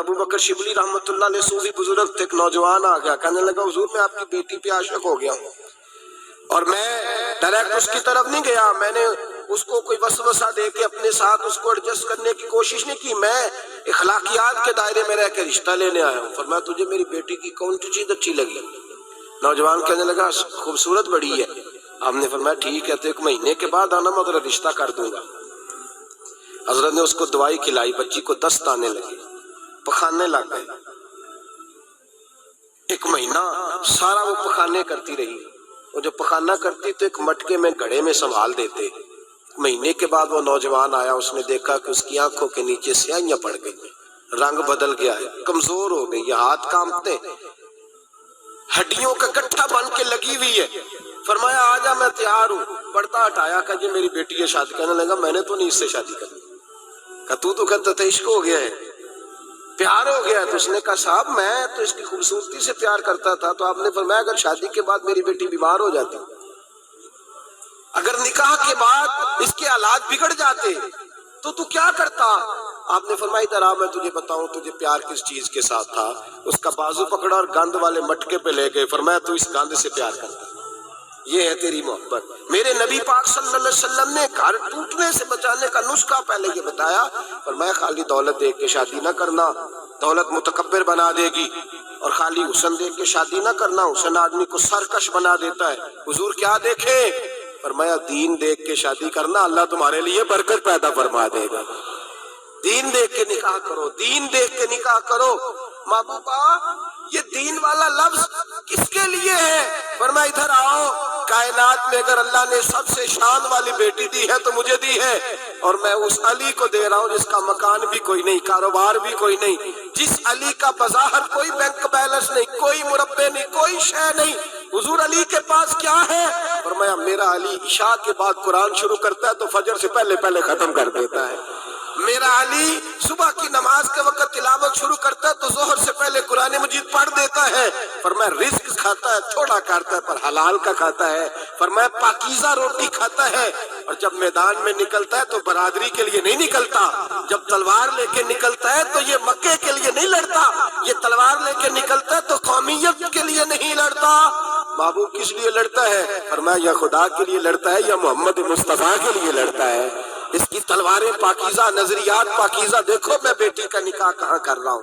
ابو بکر شبلی رحمۃ اللہ علیہ صوفی بزرگ تھے، ایک نوجوان آ گیا، کہنے لگا حضور میں آپ کی بیٹی پہ عاشق ہو گیا ہوں، اور میں ڈائریکٹ اس کی طرف نہیں گیا، میں نے اس کو کوئی وسوسہ دے کے اپنے ساتھ اس کو ایڈجسٹ کرنے کی کوشش نہیں کی، میں اخلاقیات کے دائرے میں رہ کے رشتہ لینے آیا ہوں۔ فرمایا تجھے میری بیٹی کی کون سی چیز اچھی لگی؟ نوجوان کہنے لگا خوبصورت بڑی ہے۔ آپ نے فرمایا ٹھیک ہے، تو 1 مہینے کے بعد آنا، میں تیرا رشتہ کر دوں گا۔ حضرت نے اس کو دوائی کھلائی، بچی کو دست آنے لگے، پخانے لگ گئے۔ 1 مہینہ سارا وہ پخانے کرتی رہی، وہ جو پخانہ کرتی تو ایک مٹکے میں گھڑے میں سنبھال دیتے۔ مہینے کے بعد وہ نوجوان آیا، اس نے دیکھا کہ اس کی آنکھوں کے نیچے سیاہیاں پڑ گئی، رنگ بدل گیا ہے، کمزور ہو گئی ہے، ہاتھ کانپتے، ہڈیوں کا گٹھا بن کے لگی ہوئی ہے۔ فرمایا آجا میں تیار ہوں، پردہ ہٹایا کہ یہ میری بیٹی ہے شادی، کہنے لگا میں نے تو نہیں اس سے شادی کرنی۔ کہا تو کہتا تھا عشق ہو گیا ہے، پیار ہو گیا ہے۔ تو اس نے کہا صاحب میں تو اس کی خوبصورتی سے پیار کرتا تھا۔ تو آپ نے فرمایا اگر شادی کے بعد میری بیٹی بیمار ہو جاتی، اگر نکاح کے بعد اس کے حالات بگڑ جاتے تو کیا کرتا؟ آپ نے فرمایا ادھر آ میں تجھے بتاؤں تجھے پیار کس چیز کے ساتھ تھا۔ اس کا بازو پکڑا اور گند والے مٹکے پہ لے گئے، فرمایا تو اس گند سے پیار کرتا، یہ ہے تیری محبت۔ میرے نبی پاک صلی اللہ علیہ وسلم نے گھر ٹوٹنے سے بچانے کا نسخہ پہلے یہ بتایا، فرمایا خالی دولت دیکھ کے شادی نہ کرنا، دولت متکبر بنا دے گی، اور خالی حسن دیکھ کے شادی نہ کرنا، حسن آدمی کو سرکش بنا دیتا ہے۔ حضور کیا دیکھے؟ فرمایا دین دیکھ کے شادی کرنا، اللہ تمہارے لیے برکت پیدا فرما دے گا۔ دین دیکھ کے نکاح کرو، دین دیکھ کے نکاح کرو۔ محبوبہ یہ دین والا لفظ کس کے لیے ہے؟ فرمایا ادھر آؤ، کائنات میں اگر اللہ نے سب سے شان والی بیٹی دی ہے تو مجھے دی ہے، اور میں اس علی کو دے رہا ہوں جس کا مکان بھی کوئی نہیں، کاروبار بھی کوئی نہیں، جس علی کا بظاہر کوئی بینک بیلنس نہیں، کوئی مربع نہیں، کوئی شے نہیں۔ حضور علی کے پاس کیا ہے؟ فرمایا میرا علی عشاء کے بعد قرآن شروع کرتا ہے تو فجر سے پہلے ختم کر دیتا ہے۔ میرا علی صبح کی نماز کے وقت تلاوت شروع کرتا ہے تو ظہر سے پہلے قرآن مجید پڑھ دیتا ہے۔ فرمایا رزق کھاتا ہے، تھوڑا کھاتا ہے پر حلال کا کھاتا ہے۔ فرمایا پاکیزہ روٹی کھاتا ہے، اور جب میدان میں نکلتا ہے تو برادری کے لیے نہیں نکلتا، جب تلوار لے کے نکلتا ہے تو یہ مکے کے لیے نہیں لڑتا، یہ تلوار لے کے نکلتا ہے تو قومیت کے لیے نہیں لڑتا۔ محبوب کس لیے لڑتا ہے؟ فرمایا یا خدا کے لیے لڑتا ہے یا محمد مصطفیٰ کے لیے لڑتا ہے۔ اس کی تلواریں پاکیزہ، نظریات پاکیزہ۔ دیکھو میں بیٹی کا نکاح کہاں کر رہا ہوں۔